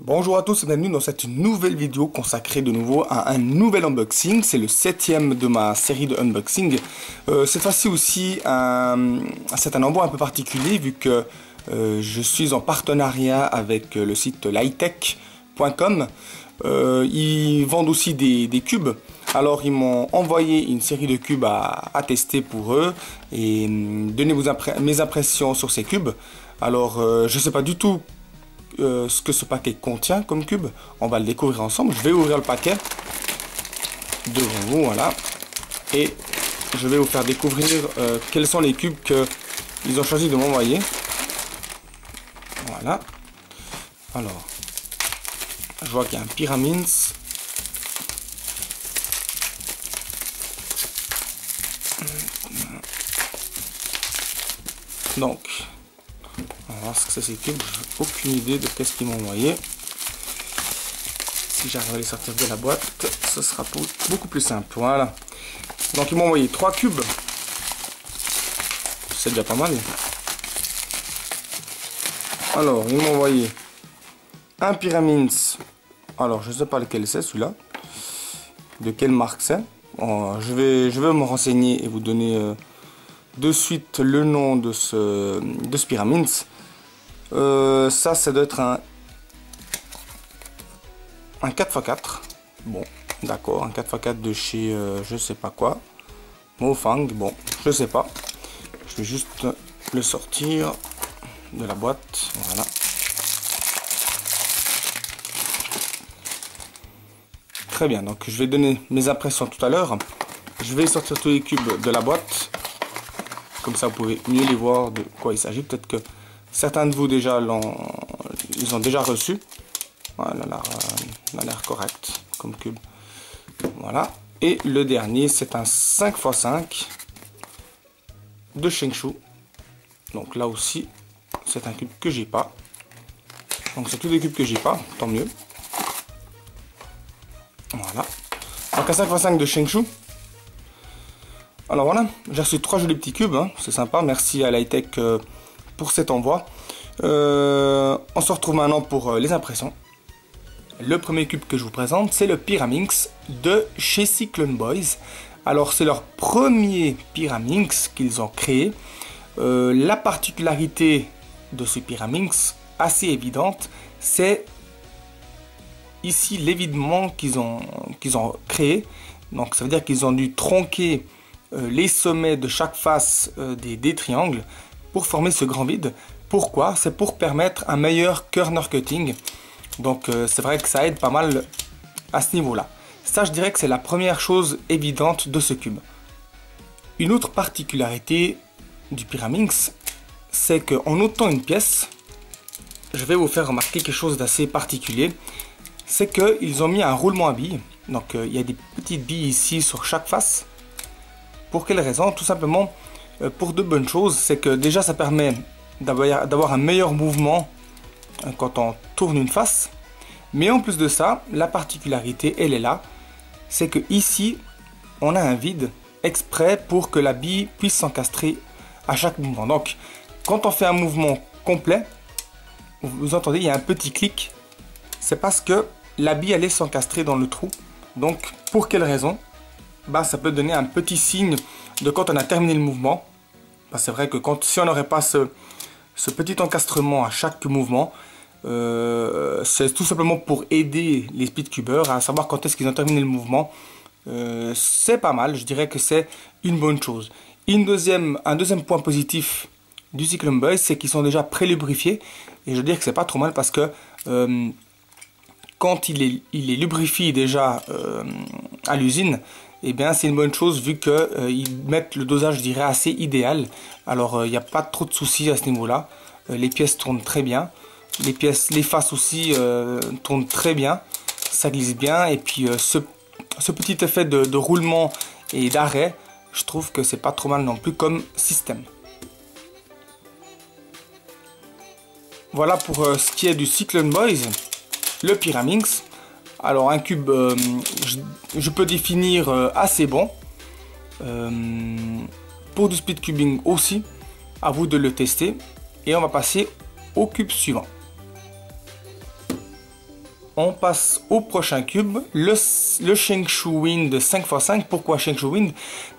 Bonjour à tous et bienvenue dans cette nouvelle vidéo consacrée de nouveau à un nouvel unboxing. C'est le 7e de ma série de unboxing. Cette fois-ci aussi, c'est un envoi un peu particulier vu que je suis en partenariat avec le site lightech.com. Ils vendent aussi des cubes. Alors ils m'ont envoyé une série de cubes à tester pour eux et donner mes impressions sur ces cubes. Alors je ne sais pas du tout ce que ce paquet contient comme cube. On va le découvrir ensemble. Je vais ouvrir le paquet devant vous, voilà, et je vais vous faire découvrir quels sont les cubes qu'ils ont choisi de m'envoyer. Voilà. Alors, je vois qu'il y a un Pyraminx. Donc, on va voir ce que c'est ces cubes. J'ai aucune idée de qu'est-ce qu'ils m'ont envoyé. Si j'arrive à les sortir de la boîte, ce sera beaucoup plus simple. Voilà. Donc ils m'ont envoyé 3 cubes. C'est déjà pas mal. Alors, ils m'ont envoyé un Pyraminx. Alors, je ne sais pas lequel c'est celui-là. De quelle marque c'est. Bon, je vais me renseigner et vous donner de suite le nom de ce Pyraminx. Ça doit être un 4x4. Bon, d'accord, un 4x4 de chez je sais pas quoi. Mofang, bon, je sais pas. Je vais juste le sortir de la boîte. Voilà. Très bien, donc je vais donner mes impressions tout à l'heure. Je vais sortir tous les cubes de la boîte. Comme ça, vous pouvez mieux les voir de quoi il s'agit. Peut-être que certains de vous déjà ils ont déjà reçu. Voilà, a l'air correct comme cube. Voilà. Et le dernier, c'est un 5x5 de Shengshu. Donc là aussi, c'est un cube que j'ai pas. Donc c'est tous des cubes que j'ai pas, tant mieux. Voilà. Donc un 5x5 de Shengshu. Alors voilà, j'ai reçu 3 jolis petits cubes, hein. C'est sympa. Merci à Lightech pour cet envoi. On se retrouve maintenant pour les impressions. Le premier cube que je vous présente, c'est le Pyraminx de chez Cyclone Boys. Alors c'est leur premier Pyraminx qu'ils ont créé. La particularité de ce Pyraminx, assez évidente, c'est ici l'évidement qu'ils ont créé. Donc ça veut dire qu'ils ont dû tronquer les sommets de chaque face des triangles pour former ce grand vide. Pourquoi? C'est pour permettre un meilleur corner cutting. Donc c'est vrai que ça aide pas mal à ce niveau là. Ça, je dirais que c'est la première chose évidente de ce cube. Une autre particularité du Pyraminx, c'est qu'en ôtant une pièce, je vais vous faire remarquer quelque chose d'assez particulier. C'est qu'ils ont mis un roulement à billes. Donc il y a des petites billes ici sur chaque face. Pour quelle raison? Tout simplement pour deux bonnes choses. C'est que déjà ça permet d'avoir un meilleur mouvement quand on tourne une face. Mais en plus de ça, la particularité, elle est là. C'est que ici, on a un vide exprès pour que la bille puisse s'encastrer à chaque mouvement. Donc, quand on fait un mouvement complet, vous entendez, il y a un petit clic. C'est parce que la bille allait s'encastrer dans le trou. Donc, pour quelle raison? Bah, ça peut donner un petit signe de quand on a terminé le mouvement. Bah, c'est vrai que si on n'aurait pas ce petit encastrement à chaque mouvement, c'est tout simplement pour aider les speedcubeurs à savoir quand est-ce qu'ils ont terminé le mouvement. C'est pas mal, je dirais que c'est une bonne chose. Un deuxième point positif du Cyclone Boys, c'est qu'ils sont déjà pré-lubrifiés. Et je veux dire que c'est pas trop mal parce que quand il les lubrifie déjà à l'usine, eh bien c'est une bonne chose vu qu'ils mettent le dosage, je dirais, assez idéal. Alors il n'y a pas trop de soucis à ce niveau-là. Les pièces tournent très bien. Les faces aussi tournent très bien. Ça glisse bien. Et puis ce petit effet de roulement et d'arrêt, je trouve que c'est pas trop mal non plus comme système. Voilà pour ce qui est du Cyclone Boys, le Pyraminx. Alors un cube, je peux définir assez bon. Pour du speed cubing aussi, à vous de le tester. Et on va passer au cube suivant. on passe au prochain cube, le Shengshu Wind 5x5. Pourquoi Shengshu Wind?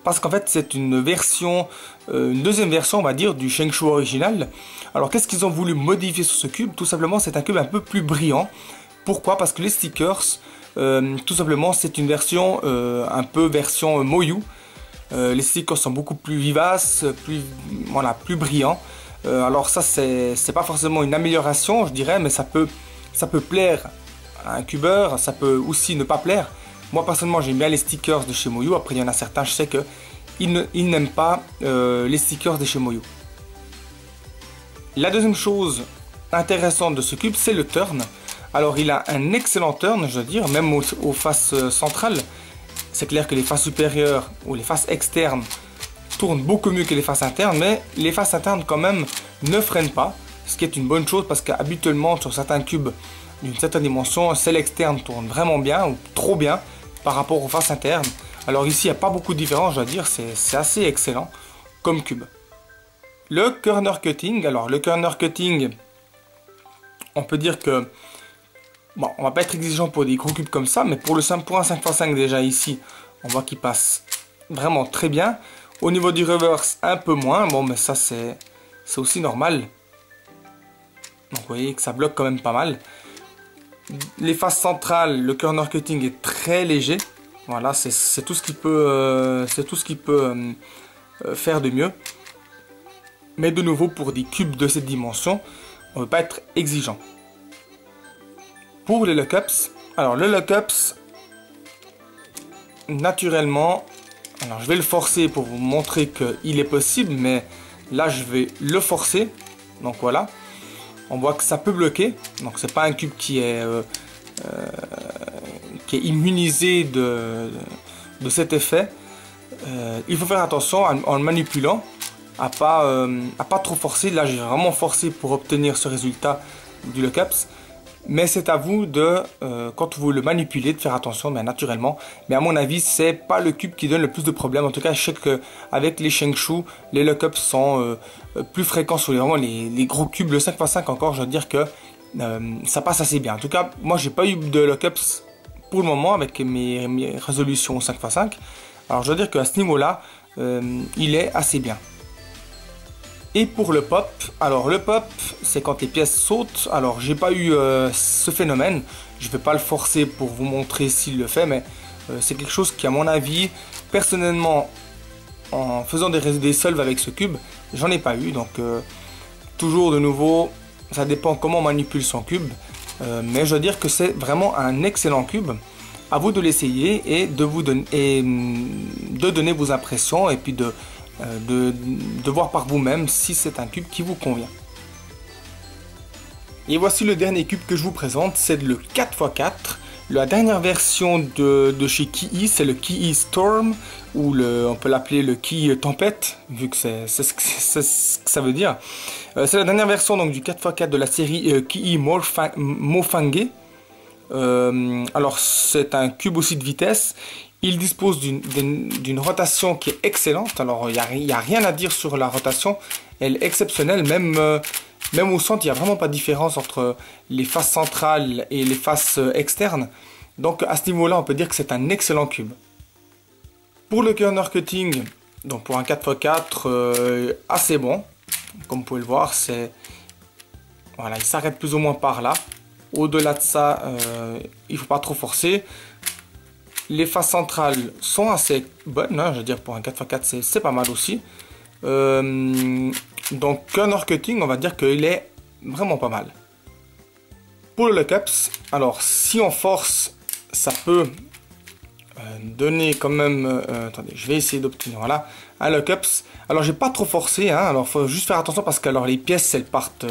Parce qu'en fait c'est une version, une deuxième version on va dire du Shengshu original. Alors qu'est-ce qu'ils ont voulu modifier sur ce cube? Tout simplement c'est un cube un peu plus brillant. Pourquoi? Parce que les stickers, tout simplement c'est une version un peu version Moyu. Les stickers sont beaucoup plus vivaces, plus brillants. Alors ça c'est pas forcément une amélioration je dirais, mais ça peut plaire à un cubeur, ça peut aussi ne pas plaire. Moi personnellement j'aime bien les stickers de chez Moyu. Après il y en a certains, je sais que ils n'aiment pas les stickers de chez Moyu. La deuxième chose intéressante de ce cube c'est le turn. Alors il a un excellent turn je veux dire, même aux faces centrales. C'est clair que les faces supérieures ou les faces externes tournent beaucoup mieux que les faces internes, mais les faces internes quand même ne freinent pas, ce qui est une bonne chose parce qu'habituellement sur certains cubes d'une certaine dimension, celle externe tourne vraiment bien ou trop bien par rapport aux faces internes. Alors ici il n'y a pas beaucoup de différence, je dois dire, c'est assez excellent comme cube. Le corner cutting, alors le corner cutting, on peut dire que bon, on va pas être exigeant pour des gros cubes comme ça, mais pour un 5x5 déjà ici, on voit qu'il passe vraiment très bien. Au niveau du reverse, un peu moins. Bon, mais ça, c'est aussi normal. Donc, vous voyez que ça bloque quand même pas mal. Les faces centrales, le corner cutting est très léger. Voilà, c'est tout ce qu'il peut, faire de mieux. Mais de nouveau, pour des cubes de cette dimension, on ne veut pas être exigeant. Pour les lock-ups, alors le lock-ups, naturellement, alors je vais le forcer pour vous montrer qu'il est possible, mais là je vais le forcer. Donc voilà, on voit que ça peut bloquer. Donc c'est pas un cube qui est immunisé de cet effet. Il faut faire attention en le manipulant à pas trop forcer. Là j'ai vraiment forcé pour obtenir ce résultat du lock-ups. Mais c'est à vous de, quand vous le manipulez, de faire attention, bien naturellement. Mais à mon avis, c'est pas le cube qui donne le plus de problèmes. En tout cas, je sais qu'avec les Shengshu, les lock-ups sont plus fréquents sur les gros cubes. Le 5x5 encore, je veux dire que ça passe assez bien. En tout cas, moi, j'ai pas eu de lock-ups pour le moment avec mes résolutions 5x5. Alors, je veux dire qu'à ce niveau-là, il est assez bien. Et pour le pop, alors le pop c'est quand les pièces sautent. Alors j'ai pas eu ce phénomène, je vais pas le forcer pour vous montrer s'il le fait, mais c'est quelque chose qui à mon avis, personnellement en faisant des solves avec ce cube, j'en ai pas eu. Donc toujours de nouveau, ça dépend comment on manipule son cube, mais je veux dire que c'est vraiment un excellent cube. À vous de l'essayer et de donner vos impressions et puis de voir par vous-même si c'est un cube qui vous convient. Et voici le dernier cube que je vous présente, c'est le 4x4. La dernière version de chez Ki'i, c'est le Ki'i Storm, ou on peut l'appeler le Ki'i Tempête, vu que c'est ce que ça veut dire. C'est la dernière version donc, du 4x4 de la série Ki'i Mofange. Alors c'est un cube aussi de vitesse. Il dispose d'une rotation qui est excellente. Alors il n'y a rien à dire sur la rotation. Elle est exceptionnelle. Même au centre, il n'y a vraiment pas de différence entre les faces centrales et les faces externes. Donc à ce niveau-là, on peut dire que c'est un excellent cube. Pour le corner cutting, donc pour un 4x4, assez bon. Comme vous pouvez le voir, voilà, il s'arrête plus ou moins par là. Au-delà de ça, il ne faut pas trop forcer. Les faces centrales sont assez bonnes, hein, je veux dire pour un 4x4 c'est pas mal aussi. Donc corner cutting, on va dire qu'il est vraiment pas mal. Pour le lock-ups, alors si on force, ça peut donner quand même, attendez, je vais essayer d'obtenir, voilà, un lock-ups. Alors j'ai pas trop forcé, hein, alors faut juste faire attention parce que alors les pièces elles partent,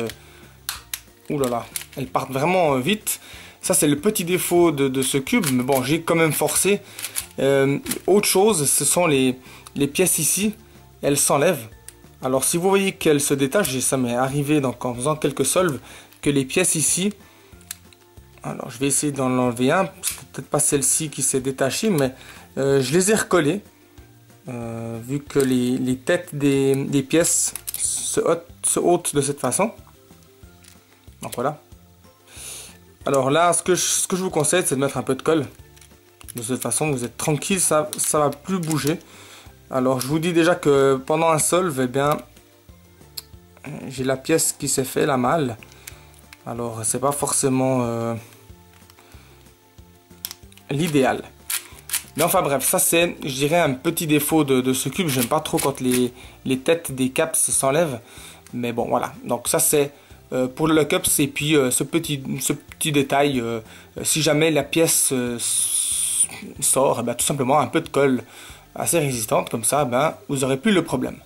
oulala, elles partent vraiment vite. Ça c'est le petit défaut de ce cube, mais bon j'ai quand même forcé. Autre chose, ce sont les pièces ici, elles s'enlèvent. Alors si vous voyez qu'elles se détachent, ça m'est arrivé donc en faisant quelques solves, que les pièces ici, alors je vais essayer d'en enlever un, peut-être pas celle-ci qui s'est détachée, mais je les ai recollées, vu que les têtes des pièces se ôtent de cette façon. Donc voilà. Alors là, ce que je vous conseille, c'est de mettre un peu de colle. De cette façon, vous êtes tranquille, ça va plus bouger. Alors je vous dis déjà que pendant un solve, eh bien, j'ai la pièce qui s'est fait, la malle. Alors c'est pas forcément l'idéal. Mais enfin bref, ça c'est, je dirais, un petit défaut de ce cube. J'aime pas trop quand les têtes des caps s'enlèvent. Mais bon, voilà. Donc ça c'est pour le lock-ups. Et puis ce petit détail, si jamais la pièce sort, eh ben, tout simplement un peu de colle assez résistante. Comme ça, ben, vous aurez plus le problème.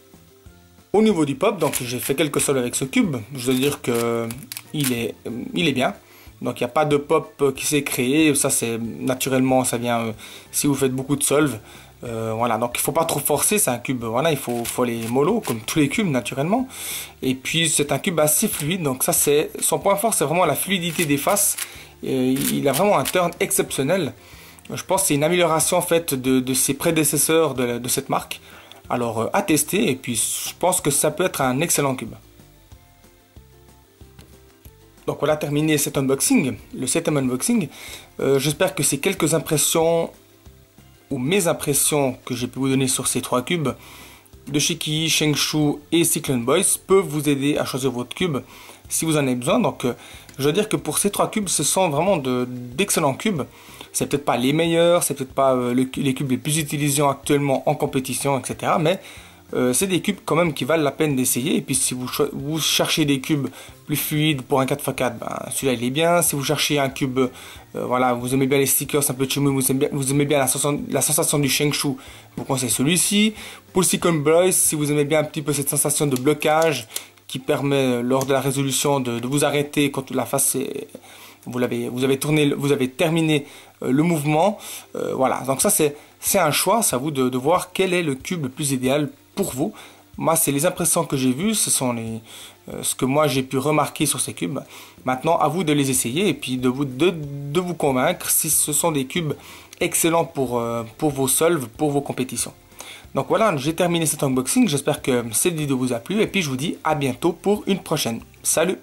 Au niveau du pop, donc j'ai fait quelques sols avec ce cube. Je dois dire que il est bien. Donc il n'y a pas de pop qui s'est créé. Ça c'est naturellement, ça vient si vous faites beaucoup de solves. Voilà, donc il faut pas trop forcer. C'est un cube. Voilà, il faut aller mollo comme tous les cubes naturellement. Et puis c'est un cube assez fluide. Donc ça c'est son point fort, c'est vraiment la fluidité des faces. Il a vraiment un turn exceptionnel. Je pense que c'est une amélioration en fait de ses prédécesseurs de cette marque. Alors à tester, et puis je pense que ça peut être un excellent cube. Donc voilà, terminé cet unboxing, le 7e unboxing. J'espère que ces quelques impressions, ou mes impressions que j'ai pu vous donner sur ces 3 cubes, de Shiki, Shengshu et Cyclone Boys, peuvent vous aider à choisir votre cube si vous en avez besoin. Donc je dois dire que pour ces 3 cubes, ce sont vraiment d'excellents cubes. C'est peut-être pas les meilleurs, c'est peut-être pas les cubes les plus utilisés actuellement en compétition, etc. Mais c'est des cubes quand même qui valent la peine d'essayer. Et puis si vous cherchez des cubes plus fluides pour un 4x4, ben, celui-là il est bien. Si vous cherchez un cube, voilà, vous aimez bien les stickers un peu chummy, vous aimez bien la sensation du Shengshu, vous conseillez celui-ci. Pour le Cyclone Boys, si vous aimez bien un petit peu cette sensation de blocage qui permet lors de la résolution de vous arrêter quand la face est... Vous avez terminé le mouvement. Voilà, donc ça c'est un choix, c'est à vous de voir quel est le cube le plus idéal pour vous. Moi, c'est les impressions que j'ai vues, ce sont ce que moi j'ai pu remarquer sur ces cubes. Maintenant, à vous de les essayer et puis de vous convaincre si ce sont des cubes excellents pour vos solves, pour vos compétitions. Donc voilà, j'ai terminé cet unboxing, j'espère que cette vidéo vous a plu et puis je vous dis à bientôt pour une prochaine. Salut!